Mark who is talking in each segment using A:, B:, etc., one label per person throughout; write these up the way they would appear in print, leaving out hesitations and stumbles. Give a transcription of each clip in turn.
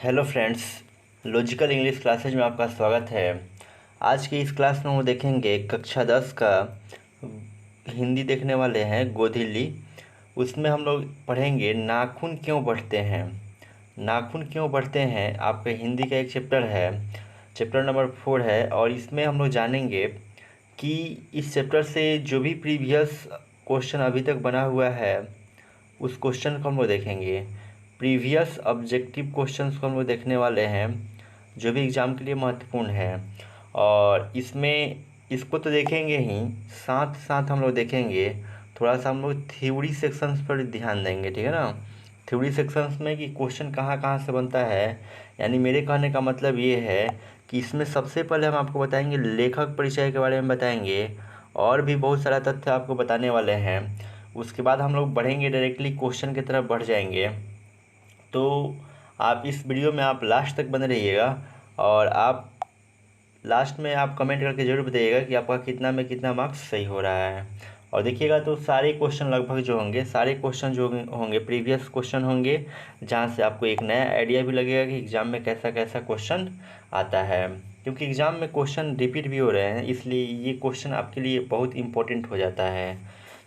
A: Hello friends, logical English classes में आपका स्वागत है। आज की इस क्लास में वो देखेंगे कक्षा 10 का हिंदी देखने वाले हैं गोधिल्ली। उसमें हम लोग पढ़ेंगे नाखून क्यों बढ़ते हैं। नाखून क्यों बढ़ते हैं आपके हिंदी का एक चैप्टर है, चैप्टर नंबर 4 है। और इसमें हम लोग जानेंगे कि इस चैप्टर से जो भी प्रीवियस क्वेश्चन अभी तक बना हुआ है उस क्वेश्चन को हम लोग देखेंगे। प्रीवियस ऑब्जेक्टिव क्वेश्चंस को हम लोग देखने वाले हैं जो भी एग्ज़ाम के लिए महत्वपूर्ण है। और इसमें इसको तो देखेंगे ही, साथ साथ हम लोग देखेंगे थोड़ा सा हम लोग थ्योरी सेक्शंस पर ध्यान देंगे, ठीक है ना। थ्योरी सेक्शंस में कि क्वेश्चन कहाँ कहाँ से बनता है, यानी मेरे कहने का मतलब ये है कि इसमें सबसे पहले हम आपको बताएंगे लेखक परिचय के बारे में बताएंगे, और भी बहुत सारा तथ्य आपको बताने वाले हैं। उसके बाद हम लोग बढ़ेंगे, डायरेक्टली क्वेश्चन की तरफ बढ़ जाएंगे। तो आप इस वीडियो में आप लास्ट तक बने रहिएगा, और आप लास्ट में आप कमेंट करके ज़रूर बताइएगा कि आपका कितना में कितना मार्क्स सही हो रहा है। और देखिएगा तो सारे क्वेश्चन लगभग जो होंगे, सारे क्वेश्चन जो होंगे प्रीवियस क्वेश्चन होंगे, जहाँ से आपको एक नया आइडिया भी लगेगा कि एग्ज़ाम में कैसा कैसा क्वेश्चन आता है। क्योंकि एग्ज़ाम में क्वेश्चन रिपीट भी हो रहे हैं, इसलिए ये क्वेश्चन आपके लिए बहुत इंपॉर्टेंट हो जाता है।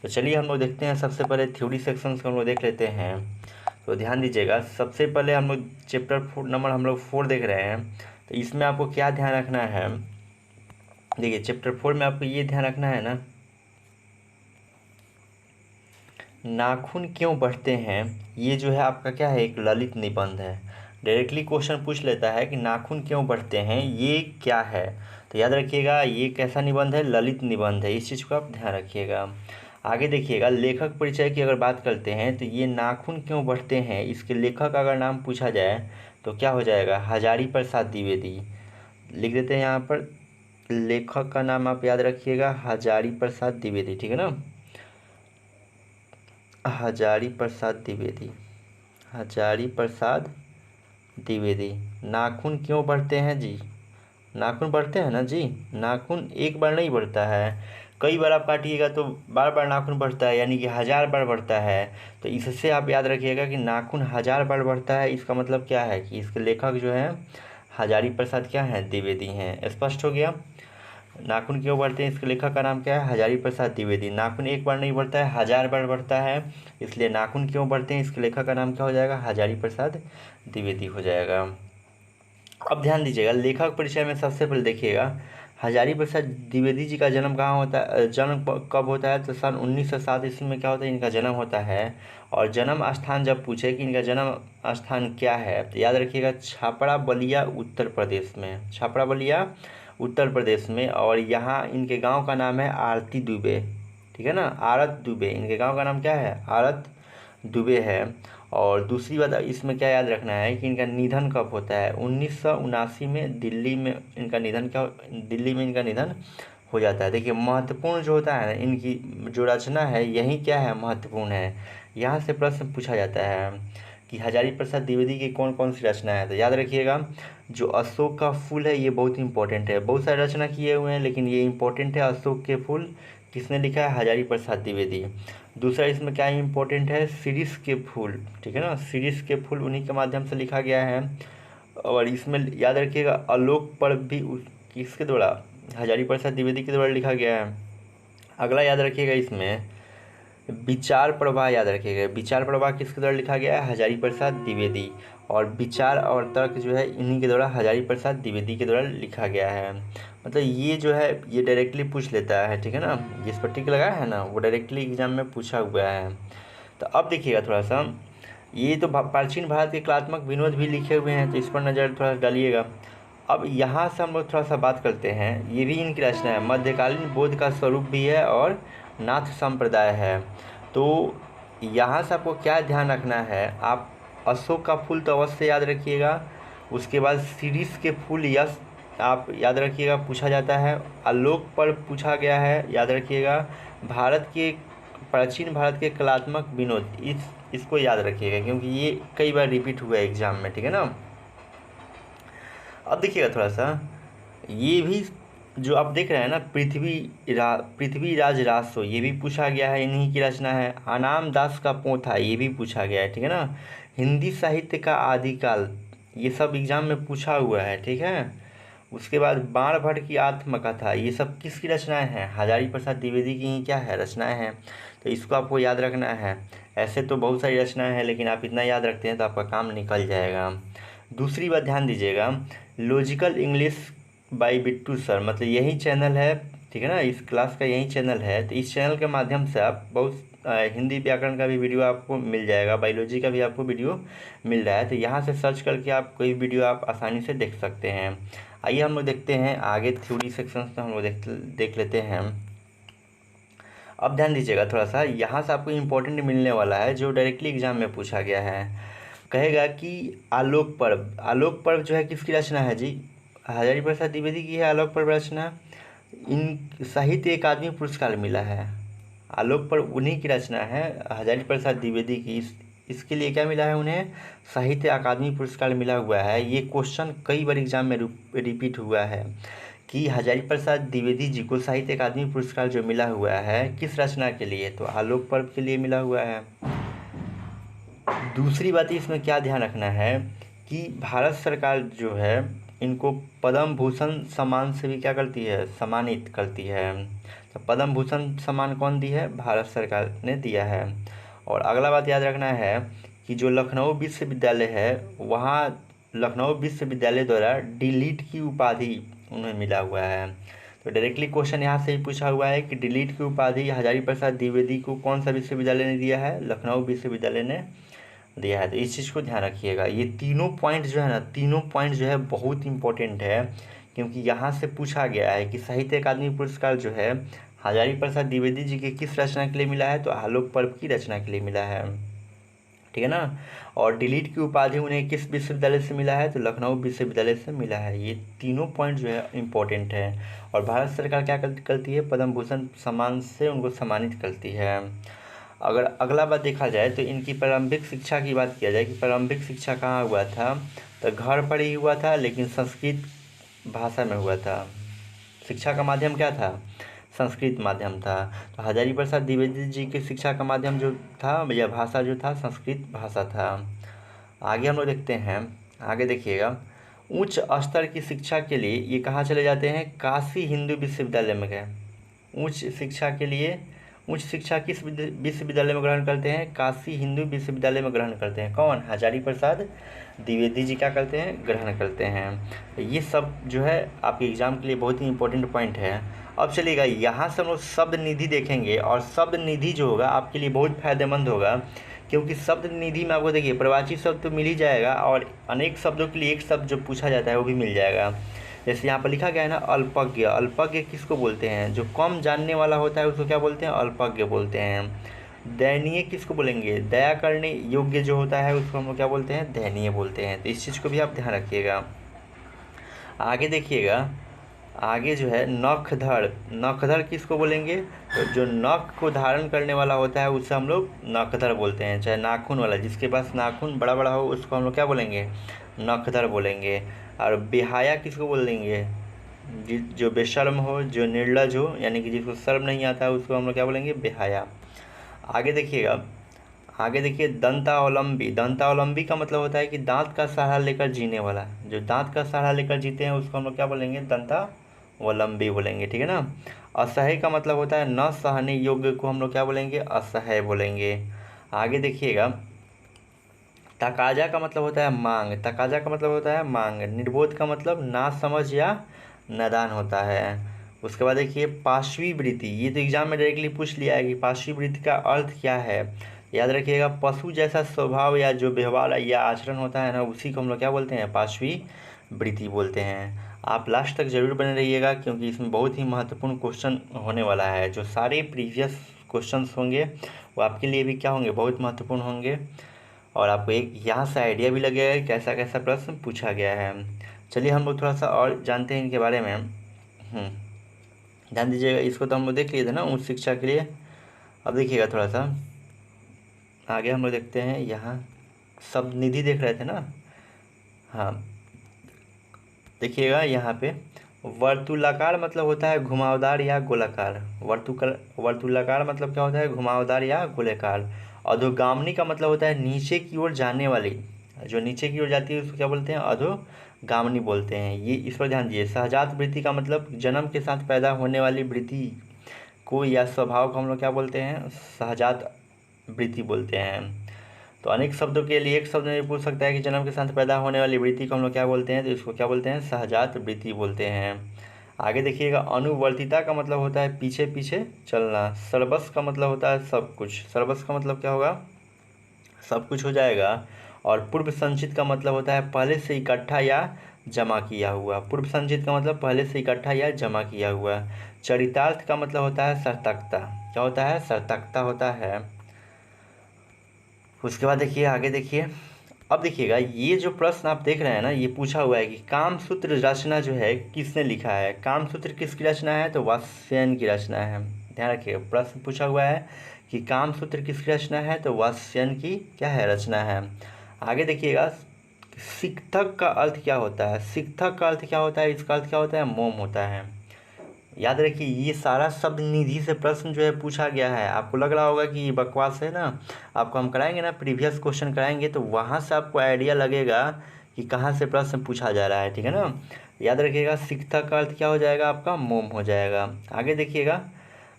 A: तो चलिए हम लोग देखते हैं। सबसे पहले थ्योरी सेक्शंस को हम लोग देख लेते हैं। तो ध्यान दीजिएगा, सबसे पहले हम लोग चैप्टर 4 नंबर हम लोग 4 देख रहे हैं। तो इसमें आपको क्या ध्यान रखना है, देखिए चैप्टर 4 में आपको ये ध्यान रखना है ना, नाखून क्यों बढ़ते हैं। ये जो है आपका क्या है, एक ललित निबंध है। डायरेक्टली क्वेश्चन पूछ लेता है कि नाखून क्यों बढ़ते हैं, ये क्या है। तो याद रखिएगा ये कैसा निबंध है, ललित निबंध है। इस चीज़ को आप ध्यान रखिएगा। आगे देखिएगा, लेखक परिचय की अगर बात करते हैं तो ये नाखून क्यों बढ़ते हैं, इसके लेखक अगर नाम पूछा जाए तो क्या हो जाएगा, हजारी प्रसाद द्विवेदी। लिख देते हैं यहाँ पर, लेखक का नाम आप याद रखिएगा, हजारी प्रसाद द्विवेदी, ठीक है ना। हजारी प्रसाद द्विवेदी, हजारी प्रसाद द्विवेदी। नाखून क्यों बढ़ते हैं जी, नाखून बढ़ते हैं ना जी। नाखून एक बार नहीं बढ़ता है, कई बार आप काटिएगा तो बार बार नाखून बढ़ता है, यानी कि 1000 बार बढ़ता है। तो इससे आप याद रखिएगा कि नाखून 1000 बार बढ़ता है। इसका मतलब क्या है कि इसके लेखक जो है हजारी प्रसाद क्या हैं, द्विवेदी हैं। स्पष्ट हो गया। नाखून क्यों बढ़ते हैं, इसके लेखक का नाम क्या है, हजारी प्रसाद द्विवेदी। नाखून एक बार नहीं बढ़ता है, 1000 बार बढ़ता है, इसलिए नाखून क्यों बढ़ते हैं, इसके लेखक का नाम क्या हो जाएगा, हजारी प्रसाद द्विवेदी हो जाएगा। अब ध्यान दीजिएगा, लेखक परिचय में सबसे पहले देखिएगा, हजारी प्रसाद द्विवेदी जी का जन्म कहाँ होता है, जन्म कब होता है, तो सन 1907 ईस्वी में क्या होता है, इनका जन्म होता है। और जन्म स्थान जब पूछे कि इनका जन्म स्थान क्या है, तो याद रखिएगा छापड़ा बलिया उत्तर प्रदेश में, छापड़ा बलिया उत्तर प्रदेश में। और यहाँ इनके गांव का नाम है आरती दुबे, ठीक है ना, आरत दुबे। इनके गांव का नाम क्या है, आरत दुबे है। और दूसरी बात इसमें क्या याद रखना है कि इनका निधन कब होता है, 1979 में दिल्ली में इनका निधन, क्या दिल्ली में इनका निधन हो जाता है। देखिए महत्वपूर्ण जो होता है ना, इनकी जो रचना है यही क्या है, महत्वपूर्ण है। यहाँ से प्रश्न पूछा जाता है कि हजारी प्रसाद द्विवेदी की कौन कौन सी रचना है। तो याद रखिएगा, जो अशोक का फूल है ये बहुत इंपॉर्टेंट है। बहुत सारे रचना किए हुए हैं लेकिन ये इंपॉर्टेंट है, अशोक के फूल किसने लिखा है, हजारी प्रसाद द्विवेदी। दूसरा इसमें क्या इंपॉर्टेंट है, शीरीष के फूल, ठीक है ना, शीरीष के फूल उन्हीं के माध्यम से लिखा गया है। और इसमें याद रखिएगा आलोक पर्व भी किसके द्वारा, हजारी प्रसाद द्विवेदी के द्वारा लिखा गया है। अगला याद रखिएगा इसमें विचार प्रवाह, याद रखिएगा विचार प्रवाह किसके द्वारा लिखा गया है, हजारी प्रसाद द्विवेदी। और विचार और तर्क जो है इन्हीं के द्वारा, हजारी प्रसाद द्विवेदी के द्वारा लिखा गया है। मतलब ये जो है ये डायरेक्टली पूछ लेता है, ठीक है ना, जिस पर टिक लगाया है ना वो डायरेक्टली एग्जाम में पूछा हुआ है। तो अब देखिएगा थोड़ा सा, ये तो प्राचीन भारत के कलात्मक विनोद भी लिखे हुए हैं, तो इस पर नज़र थोड़ा डालिएगा। अब यहाँ से हम लोग थोड़ा सा बात करते हैं, ये भी इनकी रचना है, मध्यकालीन बौद्ध का स्वरूप भी है और नाथ संप्रदाय है। तो यहाँ से आपको क्या ध्यान रखना है, आप अशोक का फूल तो अवश्य याद रखिएगा। उसके बाद शीरीष के फूल यश आप याद रखिएगा, पूछा जाता है। आलोक पर पूछा गया है, याद रखिएगा। भारत के प्राचीन भारत के कलात्मक विनोद, इसको याद रखिएगा क्योंकि ये कई बार रिपीट हुआ है एग्जाम में, ठीक है ना। अब देखिएगा थोड़ा सा, ये भी जो आप देख रहे हैं ना, पृथ्वीराज रासो, ये भी पूछा गया है, इन्हीं की रचना है। अनाम दास का पोथा, ये भी पूछा गया है, ठीक है ना। हिंदी साहित्य का आदिकाल, ये सब एग्जाम में पूछा हुआ है, ठीक है। उसके बाद बाणभट्ट की आत्मकथा, ये सब किसकी रचनाएं हैं? हजारी प्रसाद द्विवेदी की ही क्या है, रचनाएं हैं। तो इसको आपको याद रखना है। ऐसे तो बहुत सारी रचनाएं हैं, लेकिन आप इतना याद रखते हैं तो आपका काम निकल जाएगा। दूसरी बात ध्यान दीजिएगा, logical English by Bittu sir, मतलब यही चैनल है, ठीक है ना, इस क्लास का यही चैनल है। तो इस चैनल के माध्यम से आप बहुत हिंदी व्याकरण का भी वीडियो आपको मिल जाएगा, बायोलॉजी का भी आपको वीडियो मिल रहा है। तो यहाँ से सर्च करके आप कोई वीडियो आप आसानी से देख सकते हैं। आइए हम लोग देखते हैं आगे थ्योरी सेक्शंस में हम लोग देख लेते हैं। अब ध्यान दीजिएगा थोड़ा सा, यहाँ से आपको इम्पोर्टेंट मिलने वाला है जो डायरेक्टली एग्जाम में पूछा गया है। कहेगा कि आलोक पर्व, आलोक पर्व जो है किसकी रचना है जी? हजारी प्रसाद द्विवेदी की है आलोक पर्व रचना। इन साहित्य अकादमी पुरस्कार मिला है, आलोक पर्व उन्हीं की रचना है, हजारी प्रसाद द्विवेदी की। इसके लिए क्या मिला है उन्हें? साहित्य अकादमी पुरस्कार मिला हुआ है। ये क्वेश्चन कई बार एग्जाम में रिपीट हुआ है कि हजारी प्रसाद द्विवेदी जी को साहित्य अकादमी पुरस्कार जो मिला हुआ है किस रचना के लिए? तो आलोक पर्व के लिए मिला हुआ है। दूसरी बात इसमें क्या ध्यान रखना है कि भारत सरकार जो है इनको पद्म भूषण सम्मान से भी क्या करती है? सम्मानित करती है। तो पद्म भूषण सम्मान कौन दी है? भारत सरकार ने दिया है। और अगला बात याद रखना है कि जो लखनऊ विश्वविद्यालय है वहाँ लखनऊ विश्वविद्यालय द्वारा डिलीट की उपाधि उन्हें मिला हुआ है। तो डायरेक्टली क्वेश्चन यहाँ से ही पूछा हुआ है कि डिलीट की उपाधि हजारी प्रसाद द्विवेदी को कौन सा विश्वविद्यालय ने दिया है? लखनऊ विश्वविद्यालय ने दिया है। तो इस चीज़ को ध्यान रखिएगा। ये तीनों पॉइंट जो है ना, तीनों पॉइंट जो है बहुत इंपॉर्टेंट है, क्योंकि यहाँ से पूछा गया है कि साहित्य अकादमी पुरस्कार जो है हजारी प्रसाद द्विवेदी जी के किस रचना के लिए मिला है? तो आलोक पर्व की रचना के लिए मिला है, ठीक है ना। और डिलीट की उपाधि उन्हें किस विश्वविद्यालय से मिला है? तो लखनऊ विश्वविद्यालय से मिला है। ये तीनों पॉइंट जो है इम्पोर्टेंट है। और भारत सरकार क्या करती है? पद्म भूषण सम्मान से उनको सम्मानित करती है। अगर अगला बात देखा जाए तो इनकी प्रारंभिक शिक्षा की बात किया जाए कि प्रारंभिक शिक्षा कहाँ हुआ था? तो घर पर ही हुआ था, लेकिन संस्कृत भाषा में हुआ था। शिक्षा का माध्यम क्या था? संस्कृत माध्यम था। तो हजारी प्रसाद द्विवेदी जी की शिक्षा का माध्यम जो था या भाषा जो था संस्कृत भाषा था। आगे हम लोग देखते हैं, आगे देखिएगा, उच्च स्तर की शिक्षा के लिए ये कहाँ चले जाते हैं? काशी हिंदू विश्वविद्यालय में गए। उच्च शिक्षा के लिए उच्च शिक्षा किस विश्वविद्यालय में ग्रहण करते हैं? काशी हिंदू विश्वविद्यालय में ग्रहण करते हैं। कौन? हजारी प्रसाद द्विवेदी जी क्या करते हैं? ग्रहण करते हैं। ये सब जो है आपके एग्जाम के लिए बहुत ही इंपॉर्टेंट पॉइंट है। अब चलिएगा यहाँ से हम लोग शब्द निधि देखेंगे, और शब्द निधि जो होगा आपके लिए बहुत फायदेमंद होगा, क्योंकि शब्द निधि में आपको देखिए प्रवाची शब्द तो मिल ही जाएगा, और अनेक शब्दों के लिए एक शब्द जो पूछा जाता है वो भी मिल जाएगा। जैसे यहाँ पर लिखा गया है ना, अल्पज्ञ। अल्पज्ञ किसको बोलते हैं? जो कम जानने वाला होता है उसको क्या बोलते हैं? अल्पज्ञ बोलते हैं। दयनीय किसको बोलेंगे? दया करने योग्य जो होता है उसको हम लोग क्या बोलते हैं? दयनीय बोलते हैं। तो इस चीज़ को भी आप ध्यान रखिएगा। आगे देखिएगा, आगे जो है नखधर। नखधर किसको बोलेंगे? तो जो नख को धारण करने वाला होता है उससे हम लोग नखधर बोलते हैं। चाहे नाखून वाला, जिसके पास नाखून बड़ा बड़ा हो उसको हम लोग क्या बोलेंगे? नखधर बोलेंगे। और बेहाया किसको बोलेंगे? जो बेशर्म हो, जो निर्लज हो, यानी कि जिसको शर्म नहीं आता है उसको हम लोग क्या बोलेंगे? बेहाया। आगे देखिएगा, आगे देखिए दंतावलंबी। दंतावलंबी का मतलब होता है कि दांत का सहारा लेकर जीने वाला। जो दांत का सहारा लेकर जीते हैं उसको हम लोग क्या बोलेंगे? दंतावलंबी बोलेंगे, ठीक है ना। असह्य का मतलब होता है न सहने योग्य को हम लोग क्या बोलेंगे? असह्य बोलेंगे। आगे देखिएगा, तकाजा का मतलब होता है मांग। तकाजा का मतलब होता है मांग। निर्बोध का मतलब ना समझ या नादान होता है। उसके बाद देखिए पार्श्वी वृत्ति। ये तो एग्जाम में डायरेक्टली पूछ लिया है कि पार्श्वी वृत्ति का अर्थ क्या है। याद रखिएगा, पशु जैसा स्वभाव या जो व्यवहार या आचरण होता है ना, उसी को हम लोग क्या बोलते हैं? पार्श्वी वृत्ति बोलते हैं। आप लास्ट तक जरूर बने रहिएगा, क्योंकि इसमें बहुत ही महत्वपूर्ण क्वेश्चन होने वाला है। जो सारे प्रीवियस क्वेश्चन होंगे वो आपके लिए भी क्या होंगे? बहुत महत्वपूर्ण होंगे। और आपको एक यहाँ से आइडिया भी लगेगा कि कैसा कैसा प्रश्न पूछा गया है। चलिए हम लोग थोड़ा सा और जानते हैं इनके बारे में। ध्यान दीजिएगा, इसको तो हम लोग देख लिए थे ना उच्च शिक्षा के लिए। अब देखिएगा थोड़ा सा आगे हम लोग देखते हैं। यहाँ शब्द निधि देख रहे थे ना, हाँ देखिएगा यहाँ पे वर्तुलाकार मतलब होता है घुमावदार या गोलाकार। वर्तुलाकार मतलब क्या होता है? घुमावदार या गोलाकार। अधोगामिनी का मतलब होता है नीचे की ओर जाने वाली जो नीचे की ओर जाती है उसको क्या बोलते हैं, अधोगामिनी बोलते हैं। ये इस पर ध्यान दीजिए। सहजात वृत्ति का मतलब जन्म के साथ पैदा होने वाली वृत्ति को या स्वभाव को हम लोग क्या बोलते हैं, सहजात वृत्ति बोलते हैं। तो अनेक शब्दों के लिए एक शब्द में पूछ सकता है कि जन्म के साथ पैदा होने वाली वृत्ति को हम लोग क्या बोलते हैं, तो इसको क्या बोलते हैं, सहजात वृत्ति बोलते हैं। आगे देखिएगा, अनुवर्तिता का मतलब होता है पीछे पीछे चलना। सर्वस का मतलब होता है सब कुछ। सर्वस का मतलब क्या होगा, सब कुछ हो जाएगा। और पूर्व संचित का मतलब होता है पहले से इकट्ठा या जमा किया हुआ। पूर्व संचित का मतलब पहले से इकट्ठा या जमा किया हुआ। चरितार्थ का मतलब होता है सतर्कता। क्या होता है, सतर्कता होता है। उसके बाद देखिए, आगे देखिए। अब देखिएगा, ये जो प्रश्न आप देख रहे हैं ना, ये पूछा हुआ है कि कामसूत्र रचना जो है किसने लिखा है। कामसूत्र किसकी रचना है, तो वात्स्यायन की रचना है। ध्यान रखिए, प्रश्न पूछा हुआ है कि कामसूत्र किसकी रचना है, तो वात्स्यायन की क्या है, रचना है। आगे देखिएगा, सिक्थक का अर्थ क्या होता है। सिक्थक का अर्थ क्या होता है, इसका अर्थ क्या होता है, मोम होता है। याद रखिए, ये सारा शब्द निधि से प्रश्न जो है पूछा गया है। आपको लग रहा होगा कि ये बकवास है ना, आपको हम कराएंगे ना, प्रीवियस क्वेश्चन कराएंगे, तो वहाँ से आपको आइडिया लगेगा कि कहाँ से प्रश्न पूछा जा रहा है, ठीक है ना। याद रखिएगा, सिक्था का अर्थ क्या हो जाएगा, आपका मोम हो जाएगा। आगे देखिएगा,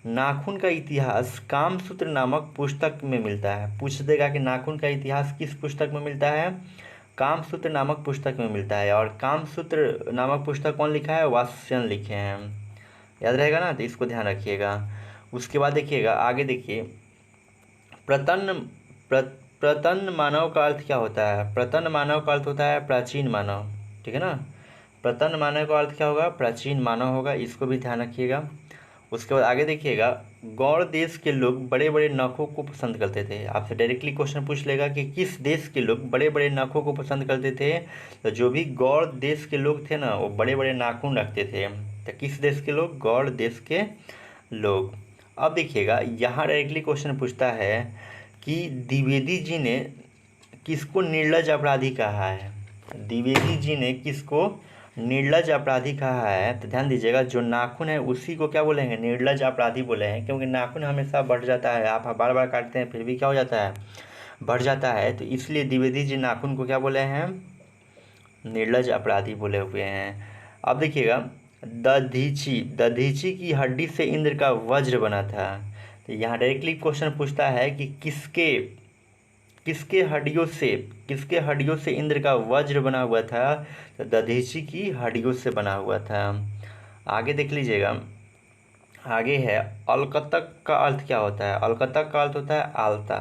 A: नाखून का इतिहास कामसूत्र नामक पुस्तक में मिलता है। पूछ देगा कि नाखून का इतिहास किस पुस्तक में मिलता है, कामसूत्र नामक पुस्तक में मिलता है। और कामसूत्र नामक पुस्तक कौन लिखा है, वात्स्यायन लिखे हैं। याद रहेगा ना, तो इसको ध्यान रखिएगा। उसके बाद देखिएगा, आगे देखिए, प्रतन्न प्रतन्न मानव का अर्थ क्या होता है। प्रतन्न मानव का अर्थ होता है प्राचीन मानव, ठीक है ना। प्रतन्न मानव का अर्थ क्या होगा, प्राचीन मानव होगा, इसको भी ध्यान रखिएगा। उसके बाद आगे देखिएगा, गौड़ देश के लोग बड़े बड़े नखों को पसंद करते थे। आपसे डायरेक्टली क्वेश्चन पूछ लेगा कि किस देश के लोग बड़े बड़े नखों को पसंद करते थे। तो जो भी गौड़ देश के लोग थे ना, वो बड़े बड़े नाखून रखते थे। तो किस देश के लोग, गौड़ देश के लोग। अब देखिएगा, यहाँ डायरेक्टली क्वेश्चन पूछता है कि द्विवेदी जी ने किसको निर्लज अपराधी कहा है। द्विवेदी जी ने किसको निर्लज अपराधी कहा है, तो ध्यान दीजिएगा, जो नाखून है उसी को क्या बोलेंगे, निर्लज अपराधी बोले हैं। क्योंकि नाखून हमेशा बढ़ जाता है, आप बार बार काटते हैं फिर भी क्या हो जाता है, बढ़ जाता है। तो इसलिए द्विवेदी जी नाखून को क्या बोले हैं, निर्लज अपराधी बोले हुए हैं। अब देखिएगा, दधीची की हड्डी से इंद्र का वज्र बना था। तो यहाँ डायरेक्टली क्वेश्चन पूछता है कि किसके हड्डियों से इंद्र का वज्र बना हुआ था, तो दधीची की हड्डियों से बना हुआ था। आगे देख लीजिएगा, आगे है, अलकतक का अर्थ क्या होता है। अलकतक का अर्थ होता है आलता।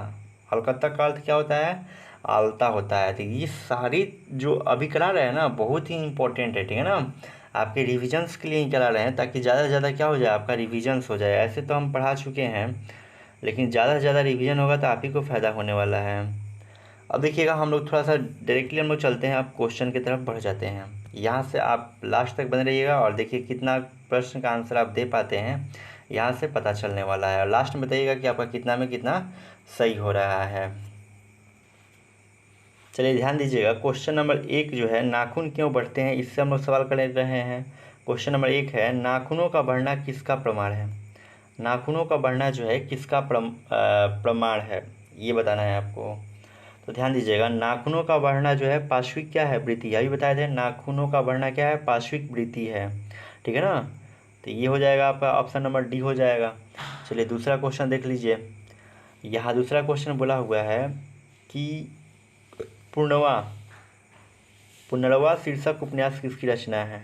A: अलकतक का अर्थ क्या होता है, आलता होता है। तो ये सारी जो अभी करा रहे हैं ना, बहुत ही इंपॉर्टेंट है, ठीक है ना। आपके रिविजन्स के लिए ही करा रहे हैं, ताकि ज़्यादा से ज़्यादा क्या हो जाए, आपका रिविजन्स हो जाए। ऐसे तो हम पढ़ा चुके हैं, लेकिन ज़्यादा से ज़्यादा रिवीजन होगा तो आप ही को फ़ायदा होने वाला है। अब देखिएगा, हम लोग थोड़ा सा डायरेक्टली हम लोग चलते हैं, आप क्वेश्चन की तरफ बढ़ जाते हैं। यहाँ से आप लास्ट तक बने रहिएगा और देखिए कितना प्रश्न का आंसर आप दे पाते हैं, यहाँ से पता चलने वाला है। और लास्ट में बताइएगा कि आपका कितना में कितना सही हो रहा है। चलिए ध्यान दीजिएगा, क्वेश्चन नंबर 1 जो है, नाखून क्यों बढ़ते हैं, इससे हम लोग सवाल कर रहे हैं। क्वेश्चन नंबर 1 है, नाखूनों का बढ़ना किसका प्रमाण है। नाखूनों का बढ़ना जो है किसका प्रमाण है, ये बताना है आपको। तो ध्यान दीजिएगा, नाखूनों का बढ़ना जो है पार्श्विक क्या है, वृत्ति। अभी बताए थे, नाखूनों का बढ़ना क्या है, पार्श्विक वृत्ति है, ठीक है ना। तो ये हो जाएगा आपका ऑप्शन नंबर डी हो जाएगा। चलिए दूसरा क्वेश्चन देख लीजिए। यहाँ दूसरा क्वेश्चन बोला हुआ है कि पुनर्वा शीर्षक उपन्यास किसकी रचना है।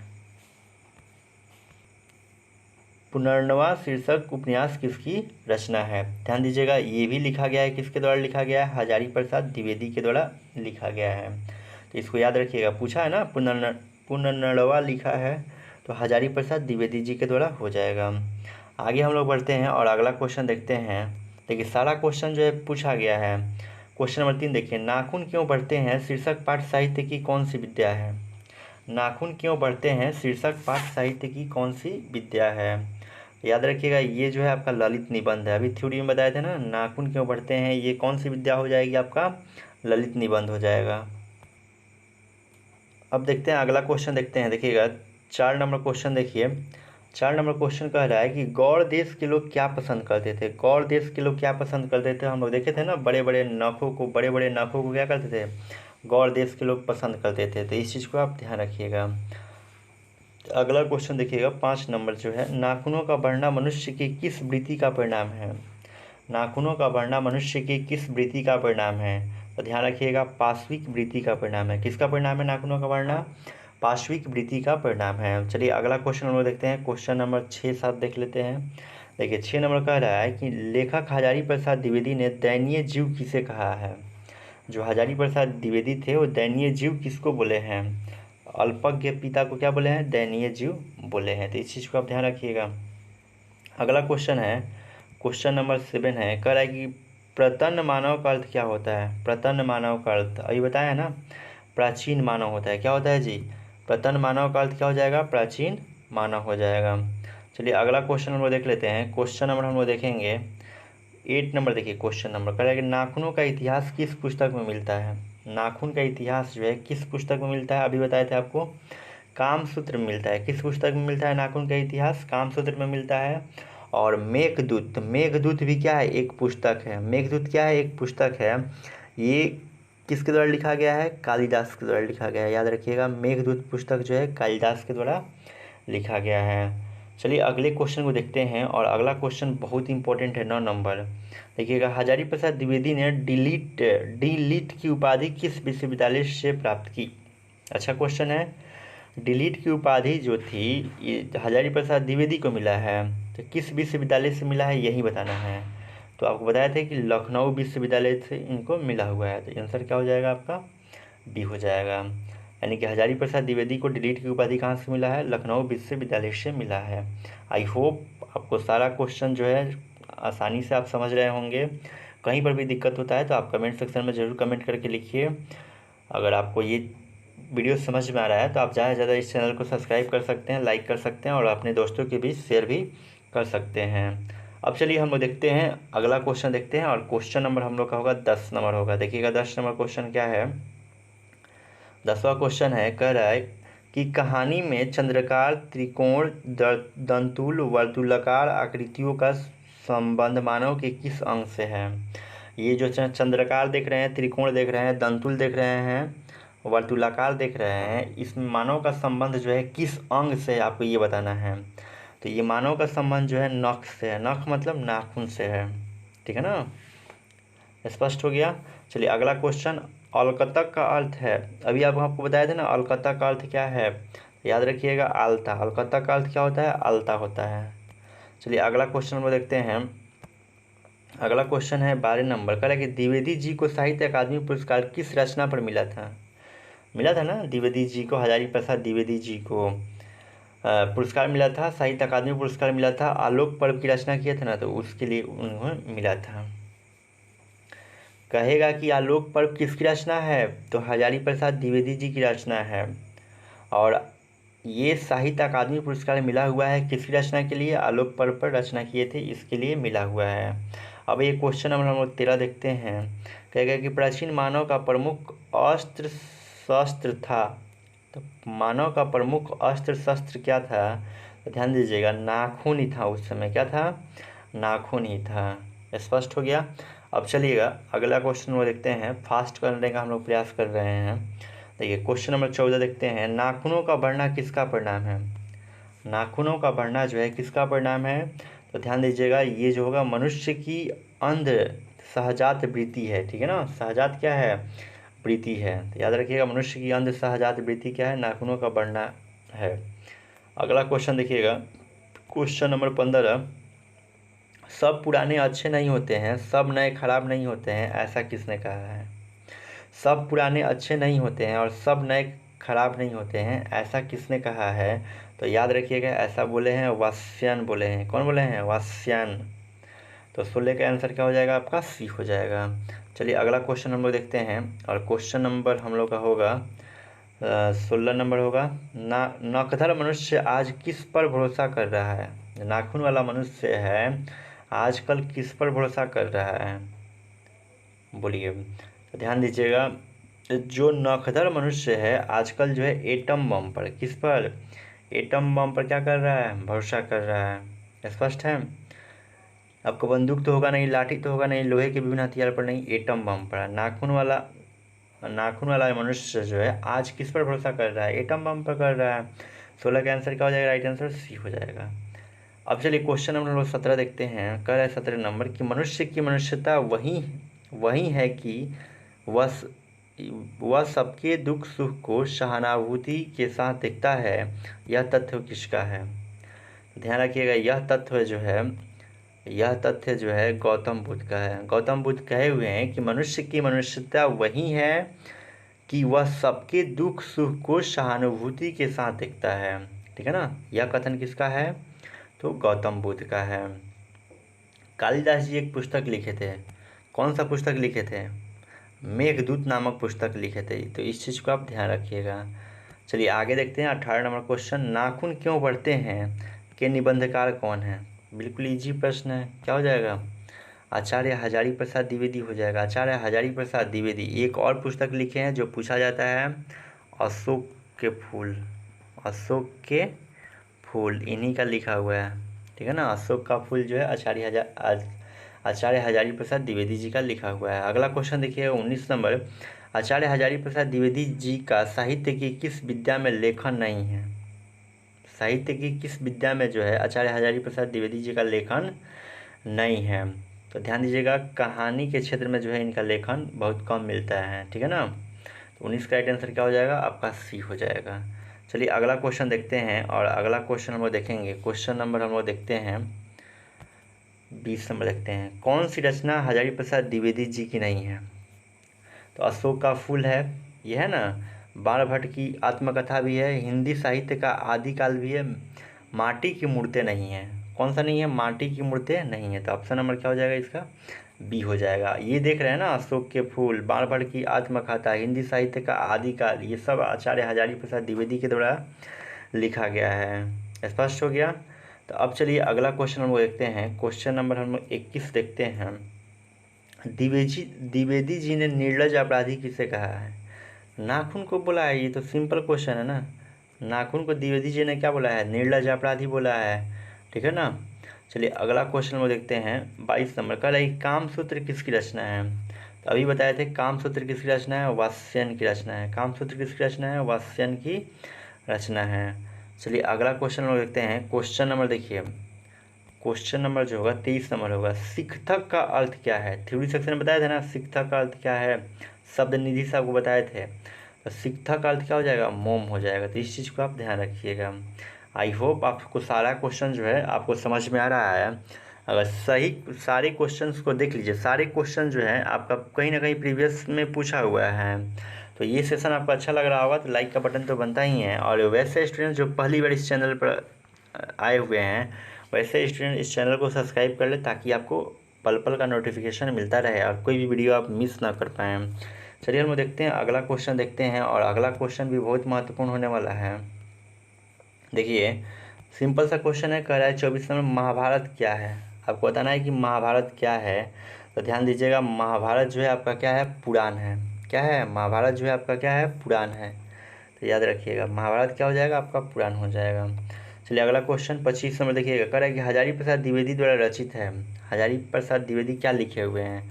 A: पुनर्नवा शीर्षक उपन्यास किसकी रचना है। ध्यान दीजिएगा, ये भी लिखा गया है, किसके द्वारा लिखा गया है, हजारी प्रसाद द्विवेदी के द्वारा लिखा गया है। तो इसको याद रखिएगा, पूछा है ना, पुनर्नवा लिखा है, तो हजारी प्रसाद द्विवेदी जी के द्वारा हो जाएगा। आगे हम लोग बढ़ते हैं और अगला क्वेश्चन देखते हैं। देखिए सारा क्वेश्चन जो है पूछा गया है। क्वेश्चन नंबर 3 देखिए, नाखून क्यों बढ़ते हैं शीर्षक पाठ साहित्य की कौन सी विद्या है। नाखून क्यों बढ़ते हैं शीर्षक पाठ साहित्य की कौन सी विद्या है। याद रखिएगा, ये जो है आपका ललित निबंध है। अभी थ्योरी में बताए थे ना, नाखून क्यों बढ़ते हैं, ये कौन सी विद्या हो जाएगी, आपका ललित निबंध हो जाएगा। अब देखते हैं अगला क्वेश्चन, देखते हैं। देखिएगा 4 नंबर क्वेश्चन देखिए। 4 नंबर क्वेश्चन कह रहा है कि गौड़ देश के लोग क्या पसंद करते थे। गौड़ देश के लोग क्या पसंद करते थे, हम लोग देखे थे ना, बड़े बड़े नखों को क्या करते थे, गौर देश के लोग पसंद करते थे, तो इस चीज़ को आप ध्यान रखिएगा। अगला क्वेश्चन देखिएगा 5 नंबर जो है, नाखूनों का बढ़ना मनुष्य की किस वृत्ति का परिणाम है? नाखूनों का बढ़ना मनुष्य की किस वृत्ति का परिणाम है? तो ध्यान रखिएगा, पाश्विक वृत्ति का परिणाम है। किसका परिणाम है नाखूनों का बढ़ना? पाश्विक वृत्ति का परिणाम है। चलिए अगला क्वेश्चन हम लोग देखते हैं, क्वेश्चन नंबर 6-7 देख लेते हैं। देखिए 6 नंबर कह रहा है कि लेखक हजारी प्रसाद द्विवेदी ने दयनीय जीव किसे कहा है? जो हजारी प्रसाद द्विवेदी थे वो दयनीय जीव किसको बोले हैं? अल्पज्ञ पिता को क्या बोले हैं? दयनीय जीव बोले हैं। तो इस चीज़ को आप ध्यान रखिएगा। अगला क्वेश्चन है, क्वेश्चन नंबर 7 है, कह रहा है कि प्रतन्न मानव का अर्थ क्या होता है? प्रतन्न मानव का अर्थ अभी बताया ना, प्राचीन मानव होता है। क्या होता है जी? प्रतन्न मानव का अर्थ क्या हो जाएगा? प्राचीन मानव हो जाएगा। चलिए अगला क्वेश्चन हम लोग देख लेते हैं। क्वेश्चन नंबर हम लोग देखेंगे 8 नंबर। देखिए क्वेश्चन नंबर कह रहा है कि नाखूनों का इतिहास किस पुस्तक में मिलता है? नाखून का इतिहास जो है किस पुस्तक में मिलता है? अभी बताए थे आपको, कामसूत्र में मिलता है। किस पुस्तक में मिलता है नाखून का इतिहास? कामसूत्र में मिलता है। और मेघदूत, मेघदूत भी क्या है? एक पुस्तक है। मेघदूत क्या है? एक पुस्तक है। ये किसके द्वारा लिखा गया है? कालिदास के द्वारा लिखा गया है। याद रखिएगा, मेघदूत पुस्तक जो है कालिदास के द्वारा लिखा गया है। चलिए अगले क्वेश्चन को देखते हैं, और अगला क्वेश्चन बहुत इंपॉर्टेंट है, 9 नंबर। देखिएगा, हजारी प्रसाद द्विवेदी ने डी.लिट की उपाधि किस विश्वविद्यालय से प्राप्त की? अच्छा क्वेश्चन है। डी.लिट की उपाधि जो थी ये हजारी प्रसाद द्विवेदी को मिला है, तो किस विश्वविद्यालय से मिला है यही बताना है। तो आपको बताया था कि लखनऊ विश्वविद्यालय से इनको मिला हुआ है, तो आंसर क्या हो जाएगा आपका? बी हो जाएगा। यानी कि हजारी प्रसाद द्विवेदी को डी.लिट की उपाधि कहाँ से मिला है? लखनऊ विश्वविद्यालय से मिला है। आई होप आपको सारा क्वेश्चन जो है आसानी से आप समझ रहे होंगे। कहीं पर भी दिक्कत होता है तो आप कमेंट सेक्शन में ज़रूर कमेंट करके लिखिए। अगर आपको ये वीडियो समझ में आ रहा है तो आप ज़्यादा से ज़्यादा इस चैनल को सब्सक्राइब कर सकते हैं, लाइक कर सकते हैं और अपने दोस्तों के बीच शेयर भी कर सकते हैं। अब चलिए हम लोग देखते हैं अगला क्वेश्चन देखते हैं, और क्वेश्चन नंबर हम लोग का होगा 10 नंबर होगा। देखिएगा 10 नंबर क्वेश्चन क्या है। 10वां क्वेश्चन है, कह रहा है कि कहानी में चंद्राकार, त्रिकोण, दंतुल, वर्तुलाकार आकृतियों का संबंध मानव के किस अंग से है? ये जो चंद्राकार देख रहे हैं, त्रिकोण देख रहे हैं, दंतुल देख रहे हैं, वर्तुलाकार देख रहे हैं, इसमें मानव का संबंध जो है किस अंग से है आपको ये बताना है। तो ये मानव का संबंध जो है नख से है। नख मतलब नाखून से है। ठीक है ना, स्पष्ट हो गया। चलिए अगला क्वेश्चन, अलकतक का अर्थ है, अभी आपको बताया था ना अलकतक का अर्थ क्या है, याद रखिएगा आलता। अलकतक का अर्थ क्या होता है? आलता होता है। चलिए अगला क्वेश्चन हम देखते हैं। अगला क्वेश्चन है 12 नंबर, कह रहा है कि द्विवेदी जी को साहित्य अकादमी पुरस्कार किस रचना पर मिला था? मिला था ना द्विवेदी जी को, हजारी प्रसाद द्विवेदी जी को पुरस्कार मिला था, साहित्य अकादमी पुरस्कार मिला था, आलोक पर्व की रचना किया था ना, तो उसके लिए उन्हें मिला था। कहेगा कि आलोक पर्व किसकी रचना है? तो हजारी प्रसाद द्विवेदी जी की रचना है। और ये साहित्य अकादमी पुरस्कार मिला हुआ है किसकी रचना के लिए? आलोक पर्व पर रचना किए थे, इसके लिए मिला हुआ है। अब ये क्वेश्चन नंबर हम लोग 13 देखते हैं। कहेगा कि प्राचीन मानव का प्रमुख अस्त्र शस्त्र था, तो मानव का प्रमुख अस्त्र शस्त्र क्या था? तो ध्यान दीजिएगा, नाखून ही था उस समय। क्या था? नाखून ही था। स्पष्ट हो गया। अब चलिएगा अगला क्वेश्चन वो देखते हैं, फास्ट करने का हम लोग प्रयास कर रहे हैं। देखिए क्वेश्चन नंबर 14 देखते हैं, नाखूनों का बढ़ना किसका परिणाम है? नाखूनों का बढ़ना जो है किसका परिणाम है? तो ध्यान दीजिएगा, ये जो होगा मनुष्य की अंध सहजात वृत्ति है। ठीक है ना, सहजात क्या है? वृत्ति है। तो याद रखिएगा, मनुष्य की अंध सहजात वृत्ति क्या है? नाखूनों का बढ़ना है। अगला क्वेश्चन देखिएगा, क्वेश्चन नंबर 15, सब पुराने अच्छे नहीं होते हैं, सब नए खराब नहीं होते हैं, ऐसा किसने कहा है? सब पुराने अच्छे नहीं होते हैं और सब नए खराब नहीं होते हैं, ऐसा किसने कहा है? तो याद रखिएगा, ऐसा बोले हैं वात्स्यायन बोले हैं। कौन बोले हैं? वात्स्यायन। तो 16 का आंसर क्या हो जाएगा आपका? सी हो जाएगा। चलिए अगला क्वेश्चन हम लोग देखते हैं, और क्वेश्चन नंबर हम लोग का होगा 16 नंबर होगा। नखधर मनुष्य आज किस पर भरोसा कर रहा है? नाखून वाला मनुष्य है आजकल किस पर भरोसा कर रहा है? बोलिए। तो ध्यान दीजिएगा, जो नखधर मनुष्य है आजकल जो है एटम बम पर, किस पर? एटम बम पर क्या कर रहा है? भरोसा कर रहा है। स्पष्ट है। आपको बंदूक तो होगा नहीं, लाठी तो होगा नहीं, लोहे के विभिन्न हथियार पर नहीं, एटम बम पर। नाखून वाला नाखून वाला मनुष्य जो है आज किस पर भरोसा कर रहा है? एटम बम पर कर रहा है। 16 का आंसर क्या हो जाएगा? राइट आंसर सी हो जाएगा। अब चलिए क्वेश्चन नंबर 17 देखते हैं। कह रहा है 17 नंबर कि मनुष्य की मनुष्यता वही वही है कि वह सबके दुख सुख को सहानुभूति के साथ देखता है। यह तथ्य किसका है? ध्यान रखिएगा, यह तथ्य जो है गौतम बुद्ध का है। गौतम बुद्ध कहे हुए हैं कि मनुष्य की मनुष्यता वही है कि वह सबके दुख सुख को सहानुभूति के साथ देखता है। ठीक है ना? यह कथन किसका है? तो गौतम बुद्ध का है। कालिदास जी एक पुस्तक लिखे थे। कौन सा पुस्तक लिखे थे? मेघदूत नामक पुस्तक लिखे थे। तो इस चीज़ को आप ध्यान रखिएगा। चलिए आगे देखते हैं 18 नंबर क्वेश्चन। नाखून क्यों बढ़ते हैं के निबंधकार कौन है? बिल्कुल इजी प्रश्न है। क्या हो जाएगा? आचार्य हजारी प्रसाद द्विवेदी हो जाएगा। आचार्य हजारी प्रसाद द्विवेदी एक और पुस्तक लिखे हैं जो पूछा जाता है, अशोक के फूल। अशोक के फूल इन्हीं का लिखा हुआ है। ठीक है ना? अशोक का फूल जो है आचार्य हजारी प्रसाद द्विवेदी जी का लिखा हुआ है। अगला क्वेश्चन देखिए 19 नंबर। आचार्य हजारी प्रसाद द्विवेदी जी का साहित्य की किस विद्या में लेखन नहीं है? साहित्य की किस विद्या में जो है आचार्य हजारी प्रसाद द्विवेदी जी का लेखन नहीं है? तो ध्यान दीजिएगा, कहानी के क्षेत्र में जो है इनका लेखन बहुत कम मिलता है। ठीक है ना? तो 19 का राइट आंसर क्या हो जाएगा? आपका सी हो जाएगा। चलिए अगला क्वेश्चन देखते हैं। और अगला क्वेश्चन हम लोग देखेंगे, क्वेश्चन नंबर हम लोग देखते हैं 20 नंबर देखते हैं। कौन सी रचना हजारी प्रसाद द्विवेदी जी की नहीं है? तो अशोक का फूल है, ये है ना। बाणभट्ट की आत्मकथा भी है, हिंदी साहित्य का आदिकाल भी है, माटी की मूर्तें नहीं हैं। कौन सा नहीं है? माटी की मूर्तें नहीं है। तो ऑप्शन नंबर क्या हो जाएगा इसका? बी हो जाएगा। ये देख रहे हैं ना, अशोक के फूल, बाणभट्ट की आत्मकथा, हिंदी साहित्य का आदिकाल, ये सब आचार्य हजारी प्रसाद द्विवेदी के द्वारा लिखा गया है। स्पष्ट हो गया? तो अब चलिए अगला क्वेश्चन हम लोग देखते हैं। क्वेश्चन नंबर हम लोग 21 देखते हैं। द्विवेदी जी ने निर्लज अपराधी किसे कहा है? नाखून को बोला है। ये तो सिंपल क्वेश्चन है ना। नाखून को द्विवेदी जी ने क्या बोला है? निर्लज अपराधी बोला है। ठीक है ना? चलिए अगला क्वेश्चन वो देखते हैं 22 नंबर का। कामसूत्र किसकी रचना है? तो अभी बताए थे कामसूत्र किसकी रचना है? वात्स्ययन की रचना है। कामसूत्र किसकी रचना है? वात्स्ययन की रचना है। चलिए अगला क्वेश्चन हम देखते हैं। क्वेश्चन नंबर देखिए, क्वेश्चन नंबर जो होगा 23 नंबर होगा। सिकथक का अर्थ क्या है? थ्योरी सेक्शन में बताया था ना सिकथक का अर्थ क्या है, शब्द निधि से आपको बताए थे। तो सिकथक का अर्थ क्या हो जाएगा? मोम हो जाएगा। तो इस चीज़ को आप ध्यान रखिएगा। आई होप आपको सारा क्वेश्चन जो है आपको समझ में आ रहा है। अगर सही सारे क्वेश्चंस को देख लीजिए, सारे क्वेश्चन जो है आपका कहीं ना कहीं प्रीवियस में पूछा हुआ है। तो ये सेशन आपको अच्छा लग रहा होगा तो लाइक का बटन तो बनता ही है। और वैसे स्टूडेंट जो पहली बार इस चैनल पर आए हुए हैं, वैसे स्टूडेंट इस चैनल को सब्सक्राइब कर ले ताकि आपको पल पल का नोटिफिकेशन मिलता रहे और कोई भी वीडियो आप मिस ना कर पाएँ। चलिए हम देखते हैं अगला क्वेश्चन देखते हैं। और अगला क्वेश्चन भी बहुत महत्वपूर्ण होने वाला है। देखिए सिंपल सा क्वेश्चन है। कह रहा है 24 नंबर, महाभारत क्या है? आपको बताना है कि महाभारत क्या है। तो ध्यान दीजिएगा, महाभारत जो है आपका क्या है? पुराण है। क्या है? महाभारत जो है आपका क्या है? पुराण है। तो याद रखिएगा, महाभारत क्या हो जाएगा? आपका पुराण हो जाएगा। चलिए अगला क्वेश्चन 25 नंबर देखिएगा। कह रहा है कि हजारी प्रसाद द्विवेदी द्वारा रचित है। हजारी प्रसाद द्विवेदी क्या लिखे हुए हैं?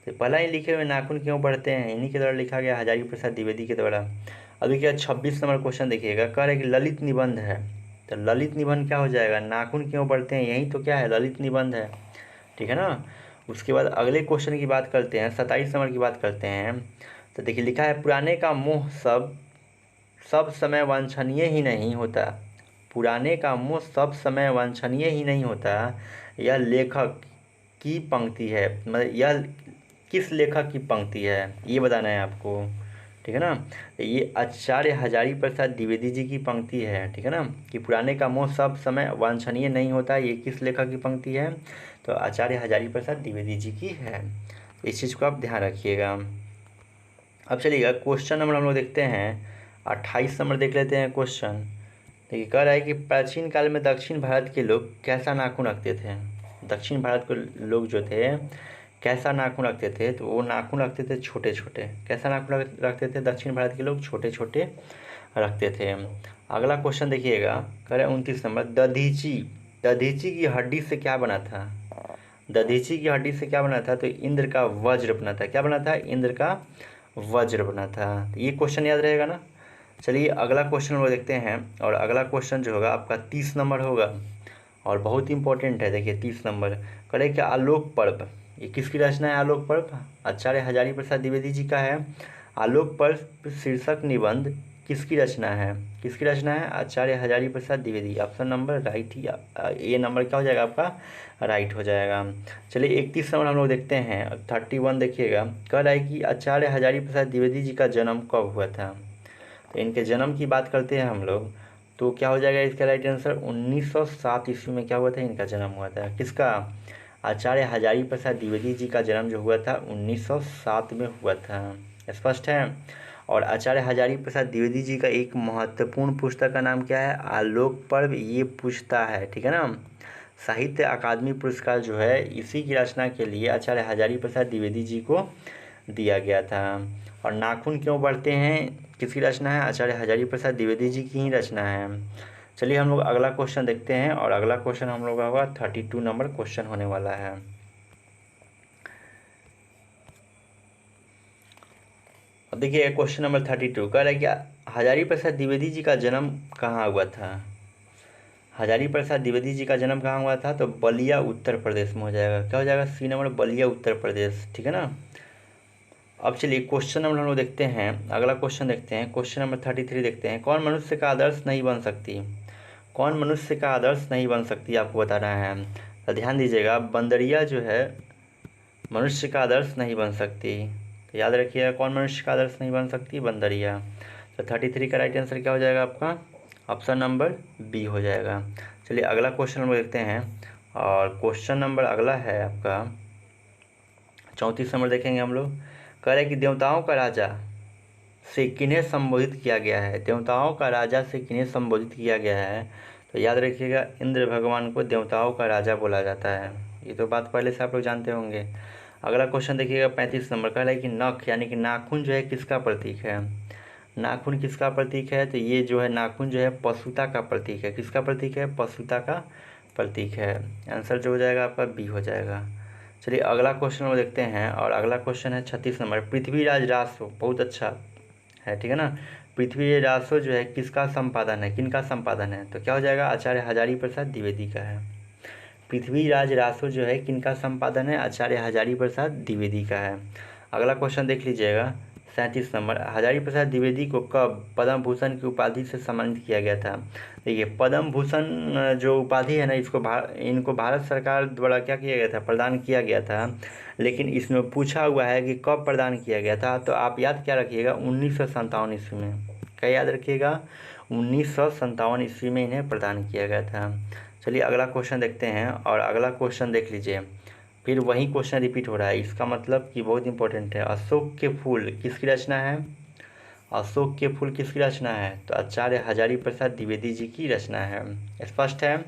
A: तो पहला ही लिखे हुए नाखून क्यों बढ़ते हैं, इन्हीं के द्वारा लिखा गया, हजारी प्रसाद द्विवेदी के द्वारा। अभी क्या 26 नंबर क्वेश्चन देखिएगा। कह रहा है कि ललित निबंध है। तो ललित निबंध क्या हो जाएगा? नाखून क्यों बढ़ते हैं, यही तो क्या है? ललित निबंध है। ठीक है ना? उसके बाद अगले क्वेश्चन की बात करते हैं, 27 नंबर की बात करते हैं। तो देखिए लिखा है, पुराने का मोह सब समय वांछनीय ही नहीं होता। पुराने का मोह सब समय वांछनीय ही नहीं होता। यह लेखक की पंक्ति है, मतलब यह किस लेखक की पंक्ति है, ये बताना है आपको। ठीक है ना? ये आचार्य हजारी प्रसाद द्विवेदी जी की पंक्ति है। ठीक है ना? कि पुराने का मोह सब समय वांछनीय नहीं होता, ये किस लेखक की पंक्ति है? तो आचार्य हजारी प्रसाद द्विवेदी जी की है। इस चीज़ को आप ध्यान रखिएगा। अब चलिएगा क्वेश्चन नंबर हम लोग देखते हैं 28 नंबर देख लेते हैं क्वेश्चन। देखिए कह रहा है कि प्राचीन काल में दक्षिण भारत के लोग कैसा नाखून रखते थे? दक्षिण भारत के लोग जो थे कैसा नाखून रखते थे? तो वो नाखून रखते थे छोटे छोटे। कैसा नाखून रखते थे दक्षिण भारत के लोग? छोटे छोटे रखते थे। अगला क्वेश्चन देखिएगा। कह रहे 29 नंबर, दधीची की हड्डी से क्या बना था? दधीची की हड्डी से क्या बना था? तो इंद्र का वज्र बना था। क्या बना था? इंद्र का वज्र बना था। तो ये क्वेश्चन याद रहेगा ना। चलिए अगला क्वेश्चन हम लोग देखते हैं, और अगला क्वेश्चन जो होगा आपका 30 नंबर होगा और बहुत इंपॉर्टेंट है। देखिए 30 नंबर करे क्या, आलोक पर्व, ये किसकी रचना है? आलोक पर्व आचार्य हजारी प्रसाद द्विवेदी जी का है। आलोक पर्व शीर्षक निबंध किसकी रचना है? किसकी रचना है? आचार्य Hazari Prasad Dwivedi. Option number right ही, ये नंबर क्या हो जाएगा आपका? राइट हो जाएगा। चलिए 31 नंबर हम लोग देखते हैं। 31 देखिएगा, कह रहा है कि आचार्य हजारी प्रसाद द्विवेदी जी का जन्म कब हुआ था? तो इनके जन्म की बात करते हैं हम लोग, तो क्या हो जाएगा इसका राइट आंसर? 1907 ईस्वी में क्या हुआ था? इनका जन्म हुआ था। किसका? आचार्य हजारी प्रसाद द्विवेदी जी का जन्म जो हुआ था 1907 में हुआ था। स्पष्ट है। और आचार्य हजारी प्रसाद द्विवेदी जी का एक महत्वपूर्ण पुस्तक का नाम क्या है? आलोक पर्व, ये पूछता है, ठीक है ना। साहित्य अकादमी पुरस्कार जो है इसी की रचना के लिए आचार्य हजारी प्रसाद द्विवेदी जी को दिया गया था। और नाखून क्यों बढ़ते हैं किसकी रचना है? आचार्य हजारी प्रसाद द्विवेदी जी की ही रचना है। चलिए हम लोग अगला क्वेश्चन देखते हैं, और अगला क्वेश्चन हम लोग का होगा 32 नंबर क्वेश्चन होने वाला है। अब देखिए क्वेश्चन नंबर 32 कह रहा है कि हजारी प्रसाद द्विवेदी जी का जन्म कहाँ हुआ था? हजारी प्रसाद द्विवेदी जी का जन्म कहाँ हुआ था? तो बलिया उत्तर प्रदेश में हो जाएगा। क्या हो जाएगा? सी नंबर, बलिया उत्तर प्रदेश, ठीक है ना। अब चलिए क्वेश्चन नंबर हम लोग देखते हैं, अगला क्वेश्चन देखते हैं, क्वेश्चन नंबर 33 देखते हैं। कौन मनुष्य का आदर्श नहीं बन सकती? कौन मनुष्य का आदर्श नहीं बन सकती, आपको बताना है। तो ध्यान दीजिएगा, बंदरिया जो है मनुष्य का आदर्श नहीं बन सकती। तो याद रखिएगा कौन मनुष्य का आदर्श नहीं बन सकती? बंदरिया। तो 33 का राइट आंसर क्या हो जाएगा आपका? ऑप्शन नंबर बी हो जाएगा। चलिए अगला क्वेश्चन हम देखते हैं, और क्वेश्चन नंबर अगला है आपका 34 नंबर देखेंगे हम लोग। कह रहे कि देवताओं का राजा से किन्हें संबोधित किया गया है? देवताओं का राजा से किन्हें संबोधित किया गया है? तो याद रखिएगा इंद्र भगवान को देवताओं का राजा बोला जाता है। ये तो बात पहले से आप लोग जानते होंगे। अगला क्वेश्चन देखिएगा 35 नंबर, कह रहा है कि नख यानी कि नाखून जो है किसका प्रतीक है? नाखून किसका प्रतीक है? तो ये जो है नाखून जो है पशुता का प्रतीक है। किसका प्रतीक है? पशुता का प्रतीक है। आंसर जो हो जाएगा आपका बी हो जाएगा। चलिए अगला क्वेश्चन हम देखते हैं, और अगला क्वेश्चन है 36 नंबर। पृथ्वीराज रासो, बहुत अच्छा है, ठीक है ना। पृथ्वीराज रासो जो है किसका संपादन है? किनका संपादन है? तो क्या हो जाएगा? आचार्य हजारी प्रसाद द्विवेदी का है। पृथ्वीराज रासो जो है किनका संपादन है? आचार्य हजारी प्रसाद द्विवेदी का है। अगला क्वेश्चन देख लीजिएगा 37 नंबर। हजारी प्रसाद द्विवेदी को कब पद्म भूषण की उपाधि से सम्मानित किया गया था? देखिए पद्म भूषण जो उपाधि है ना, इनको भारत सरकार द्वारा क्या किया गया था? प्रदान किया गया था। लेकिन इसमें पूछा हुआ है कि कब प्रदान किया गया था, तो आप याद क्या रखिएगा? 1957 ईस्वी में। क्या याद रखिएगा? 1957 ईस्वी में इन्हें प्रदान किया गया था। चलिए अगला क्वेश्चन देखते हैं, और अगला क्वेश्चन देख लीजिए, फिर वही क्वेश्चन रिपीट हो रहा है। इसका मतलब कि बहुत इंपॉर्टेंट है। अशोक के फूल किसकी रचना है? अशोक के फूल किसकी रचना है? तो आचार्य हजारी प्रसाद द्विवेदी जी की रचना है। स्पष्ट है।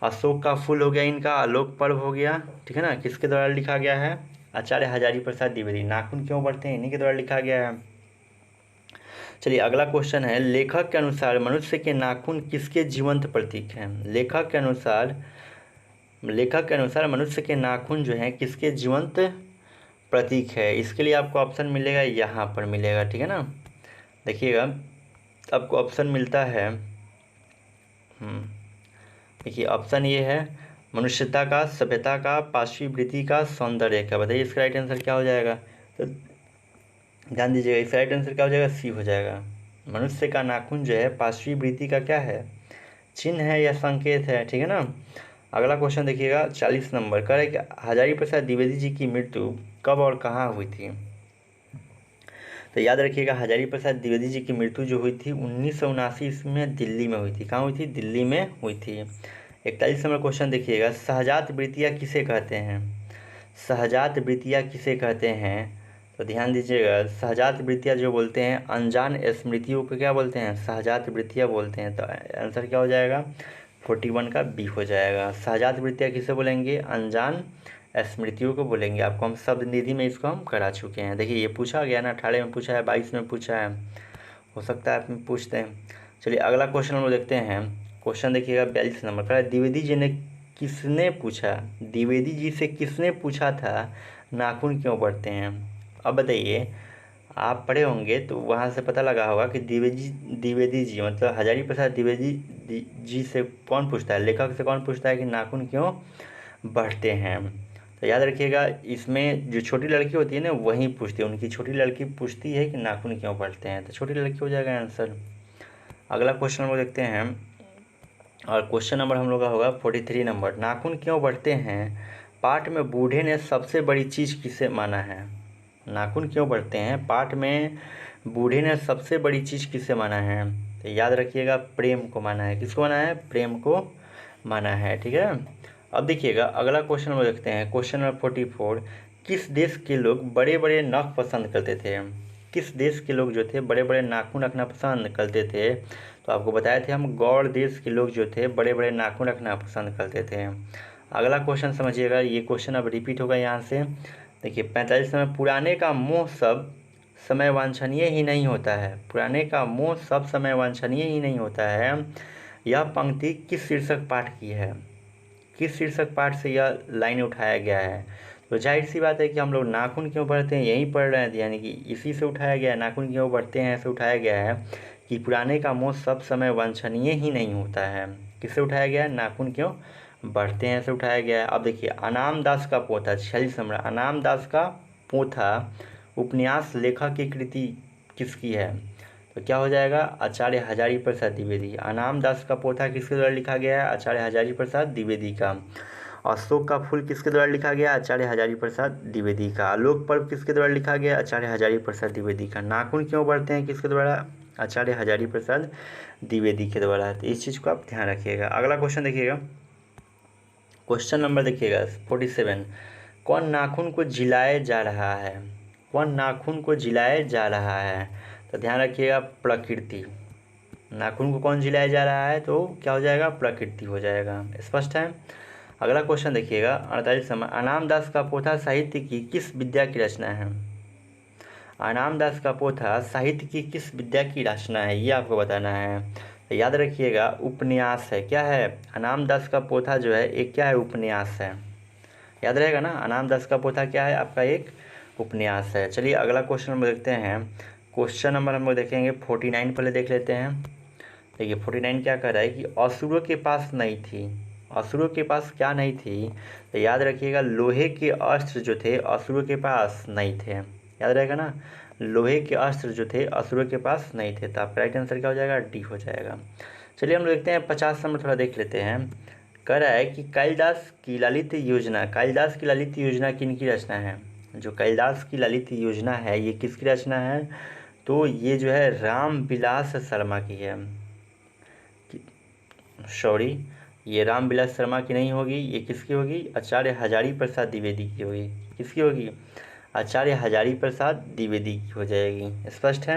A: अशोक का फूल हो गया इनका, आलोक पर्व हो गया, ठीक है ना। किसके द्वारा लिखा गया है? आचार्य हजारी प्रसाद द्विवेदी। नाखून क्यों बढ़ते हैं? इन्हीं के द्वारा लिखा गया है। चलिए अगला क्वेश्चन है, लेखक के अनुसार मनुष्य के नाखून किसके जीवंत प्रतीक हैं? लेखक के अनुसार मनुष्य के नाखून जो हैं किसके जीवंत प्रतीक है? इसके लिए आपको ऑप्शन मिलेगा, यहाँ पर मिलेगा, ठीक है ना। देखिएगा आपको ऑप्शन मिलता है, देखिए ऑप्शन ये है, मनुष्यता का, सभ्यता का, पार्श्वी वृत्ति का, सौंदर्य का। बताइए इसका राइट आंसर क्या हो जाएगा? तो ध्यान दीजिएगा, इसका राइट आंसर क्या हो जाएगा? सी हो जाएगा। मनुष्य का नाखून जो है पार्श्वी वृत्ति का क्या है? चिन्ह है या संकेत है, ठीक है ना। अगला क्वेश्चन देखिएगा 40 नंबर, कह रहे कि हजारी प्रसाद द्विवेदी जी की मृत्यु कब और कहाँ हुई थी? तो याद रखिएगा हजारी प्रसाद द्विवेदी जी की मृत्यु जो हुई थी 1979 ईस्वी में दिल्ली में हुई थी। कहाँ हुई थी? दिल्ली में हुई थी। 41 नंबर क्वेश्चन देखिएगा, सहजात वृत्तियाँ किसे कहते हैं? सहजात वृत्तियाँ किसे कहते हैं? तो ध्यान दीजिएगा, सहजात वृत्तियाँ जो बोलते हैं अनजान स्मृतियों को क्या बोलते हैं? सहजात वृत्तियाँ बोलते हैं। तो आंसर क्या हो जाएगा? 41 का बी हो जाएगा। सहजात वृत्तियाँ किसे बोलेंगे? अनजान स्मृतियों को बोलेंगे। आपको हम शब्द निधि में इसको हम करा चुके हैं। देखिए ये पूछा गया ना, 18 में पूछा है, 22 में पूछा है, हो सकता है आप पूछते हैं। चलिए अगला क्वेश्चन हम लोग देखते हैं। क्वेश्चन देखिएगा 42 नंबर का, द्विवेदी जी ने किसने पूछा, द्विवेदी जी से किसने पूछा था नाखून क्यों बढ़ते हैं? अब बताइए, आप पढ़े होंगे तो वहाँ से पता लगा होगा कि द्विवेदी जी मतलब हजारी प्रसाद द्विवेदी जी से कौन पूछता है, लेखक से कौन पूछता है कि नाखून क्यों बढ़ते हैं। तो याद रखिएगा, इसमें जो छोटी लड़की होती है ना वही पूछती है, उनकी छोटी लड़की पूछती है कि नाखून क्यों बढ़ते हैं, तो छोटी लड़की हो जाएगा आंसर। अगला क्वेश्चन हम लोग देखते हैं, और क्वेश्चन नंबर हम लोग का होगा 43 नंबर। नाखून क्यों बढ़ते हैं, पाठ में बूढ़े ने सबसे बड़ी चीज़ किसे माना है। नाखून क्यों बढ़ते हैं, पाठ में बूढ़े ने सबसे बड़ी चीज़ किसे माना है। तो याद रखिएगा, प्रेम को माना है। किसको माना है, प्रेम को माना है, ठीक है। अब देखिएगा अगला क्वेश्चन हम देखते हैं, क्वेश्चन नंबर 44। किस देश के लोग बड़े बड़े नख पसंद करते थे। किस देश के लोग जो थे बड़े बड़े नाखून रखना पसंद करते थे। तो आपको बताए थे हम, गौड़ देश के लोग जो थे बड़े बड़े नाखून रखना पसंद करते थे। अगला क्वेश्चन समझिएगा, ये क्वेश्चन अब रिपीट होगा यहाँ से। देखिए 45 में, पुराने का मोह सब समय वांछनीय ही नहीं होता है। पुराने का मोह सब समय वांछनीय ही नहीं होता है, यह पंक्ति किस शीर्षक पाठ की है। किस शीर्षक पाठ से यह लाइन उठाया गया है। तो जाहिर सी बात है कि हम लोग नाखून क्यों बढ़ते हैं यहीं पढ़ रहे हैं, यानी कि इसी से उठाया गया है। नाखून क्यों बढ़ते हैं ऐसे उठाया गया है कि पुराने का मोह सब समय वांछनीय ही नहीं होता है। किससे उठाया गया है, नाखून क्यों बढ़ते हैं से उठाया गया है। अब देखिए, अनाम दास का पोथा, 46 नंबर, अनाम दास का पोथा उपन्यास लेखक की कृति किसकी है। तो क्या हो जाएगा, आचार्य हजारी प्रसाद द्विवेदी। अनाम दास का पोथा किसके द्वारा लिखा गया है, आचार्य हजारी प्रसाद द्विवेदी का। अशोक का फूल किसके द्वारा लिखा गया, आचार्य हजारी प्रसाद द्विवेदी का। आलोक पर्व किसके द्वारा लिखा गया, आचार्य हजारी प्रसाद द्विवेदी का। नाखून क्यों बढ़ते हैं किसके द्वारा, आचार्य हजारी प्रसाद द्विवेदी के द्वारा। तो इस चीज़ को आप ध्यान रखिएगा। अगला क्वेश्चन देखिएगा, क्वेश्चन नंबर देखिएगा 47। कौन नाखून को जिलाए जा रहा है। कौन नाखून को जिलाए जा रहा है। तो ध्यान रखिएगा, प्रकृति। नाखून को कौन जिलाया जा रहा है, तो क्या हो जाएगा, प्रकृति हो जाएगा। स्पष्ट है। अगला क्वेश्चन देखिएगा 48 नंबर। अनाम दास का पोथा साहित्य की किस विद्या की रचना है। अनाम दास का पोथा साहित्य की किस विद्या की रचना है, ये आपको बताना है। तो याद रखिएगा, उपन्यास है। क्या है, अनाम दास का पोथा जो है एक क्या है, उपन्यास है। याद रहेगा ना, अनाम दास का पोथा क्या है, आपका एक उपन्यास है। चलिए अगला क्वेश्चन हम देखते हैं। क्वेश्चन नंबर हम लोग देखेंगे 49, पहले देख लेते हैं। देखिए 49 क्या कह रहा है कि असुरों के पास नहीं थी। असुरों के पास क्या नहीं थी, तो याद रखिएगा, लोहे के अस्त्र जो थे असुरों के पास नहीं थे। याद रहेगा ना, लोहे के अस्त्र जो थे असुरों के पास नहीं थे। तो आपका राइट आंसर क्या हो जाएगा, डी हो जाएगा। चलिए हम लोग देखते हैं 50 नंबर, थोड़ा देख लेते हैं। कह रहा है कि कालिदास की ललित योजना, कालिदास की ललित योजना किनकी रचना है। जो कालिदास की ललित योजना है ये किसकी रचना है, तो ये जो है रामविलास शर्मा की है। सॉरी, ये रामविलास शर्मा की नहीं होगी, ये किसकी होगी, आचार्य हजारी प्रसाद द्विवेदी की होगी। किसकी होगी, आचार्य हजारी प्रसाद द्विवेदी की हो जाएगी। स्पष्ट है।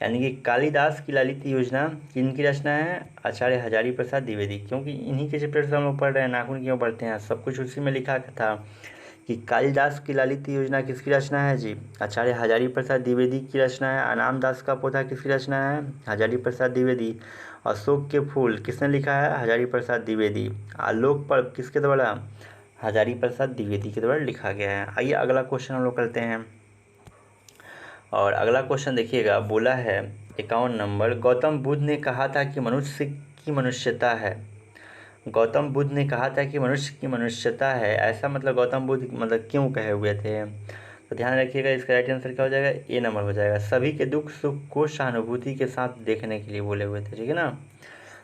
A: यानी कि कालिदास की ललित योजना किनकी रचना है, आचार्य हजारी प्रसाद द्विवेदी। क्योंकि इन्हीं के चैप्टर से हम लोग पढ़ रहे हैं, नाखून क्यों बढ़ते हैं, सब कुछ उसी में लिखा था कि कालिदास की ललित योजना किसकी रचना है जी, आचार्य हजारी प्रसाद द्विवेदी की रचना है। अनाम दास का पोथा किसकी रचना है, हजारी प्रसाद द्विवेदी। अशोक के फूल किसने लिखा है, हजारी प्रसाद द्विवेदी। आलोक पर्व किसके द्वारा, हजारी प्रसाद द्विवेदी के द्वारा लिखा गया है। आइए अगला क्वेश्चन हम लोग करते हैं। और अगला क्वेश्चन देखिएगा, बोला है 51 नंबर। गौतम बुद्ध ने कहा था कि मनुष्य की मनुष्यता है। गौतम बुद्ध ने कहा था कि मनुष्य की मनुष्यता है, ऐसा मतलब गौतम बुद्ध मतलब क्यों कहे हुए थे। तो ध्यान रखिएगा, इसका राइट आंसर क्या हो जाएगा, ए नंबर हो जाएगा। सभी के दुख सुख को सहानुभूति के साथ देखने के लिए बोले हुए थे, ठीक है ना।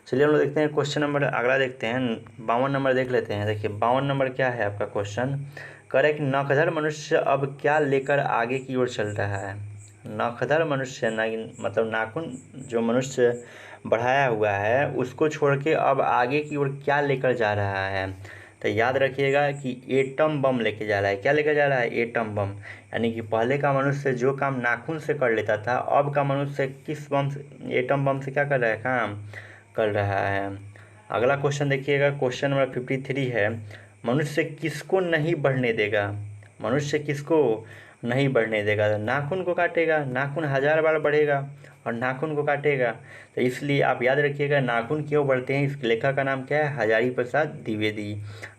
A: चलिए हम लोग देखते हैं क्वेश्चन नंबर अगला देखते हैं, 52 नंबर देख लेते हैं। देखिए 52 नंबर क्या है आपका क्वेश्चन, करे कि नखधर मनुष्य अब क्या लेकर आगे की ओर चल रहा है। नखधर मनुष्य मतलब नाखून जो मनुष्य बढ़ाया हुआ है उसको छोड़ के अब आगे की ओर क्या लेकर जा रहा है। तो याद रखिएगा कि एटम बम लेके जा रहा है। क्या लेकर जा रहा है, एटम बम। यानी कि पहले का मनुष्य जो काम नाखून से कर लेता था, अब का मनुष्य किस बम से, एटम बम से क्या कर रहा है, काम कर रहा है। अगला क्वेश्चन देखिएगा, क्वेश्चन नंबर 53 है। मनुष्य किसको नहीं बढ़ने देगा। मनुष्य किसको नहीं बढ़ने देगा, नाखून को काटेगा। नाखून 1000 बार बढ़ेगा और नाखून को काटेगा। तो इसलिए आप याद रखिएगा नाखून क्यों बढ़ते हैं। इस लेखक का नाम क्या है? हजारी प्रसाद द्विवेदी।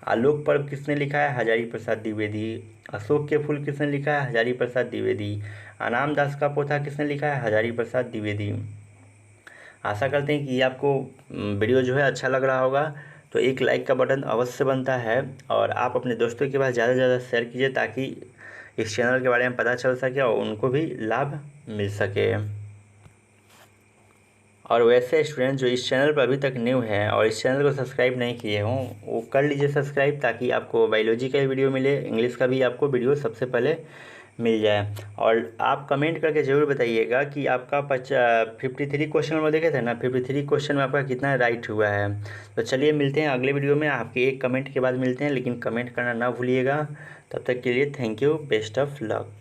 A: आलोक पर्व किसने लिखा है? हजारी प्रसाद द्विवेदी। अशोक के फूल किसने लिखा है? हजारी प्रसाद द्विवेदी। अनाम दास का पोथा किसने लिखा है? हजारी प्रसाद द्विवेदी। आशा करते हैं कि आपको वीडियो जो है अच्छा लग रहा होगा। तो एक लाइक का बटन अवश्य बनता है और आप अपने दोस्तों के पास ज़्यादा से ज़्यादा शेयर कीजिए ताकि इस चैनल के बारे में पता चल सके और उनको भी लाभ मिल सके। और वैसे स्टूडेंट जो इस चैनल पर अभी तक न्यू हैं और इस चैनल को सब्सक्राइब नहीं किए हों वो कर लीजिए सब्सक्राइब, ताकि आपको बायोलॉजी का वीडियो मिले, इंग्लिश का भी आपको वीडियो सबसे पहले मिल जाए। और आप कमेंट करके ज़रूर बताइएगा कि आपका 53 क्वेश्चन में देखे थे ना, 53 क्वेश्चन में आपका कितना राइट हुआ है। तो चलिए मिलते हैं अगले वीडियो में, आपके एक कमेंट के बाद मिलते हैं, लेकिन कमेंट करना ना भूलिएगा। तब तक के लिए thank you, best of luck.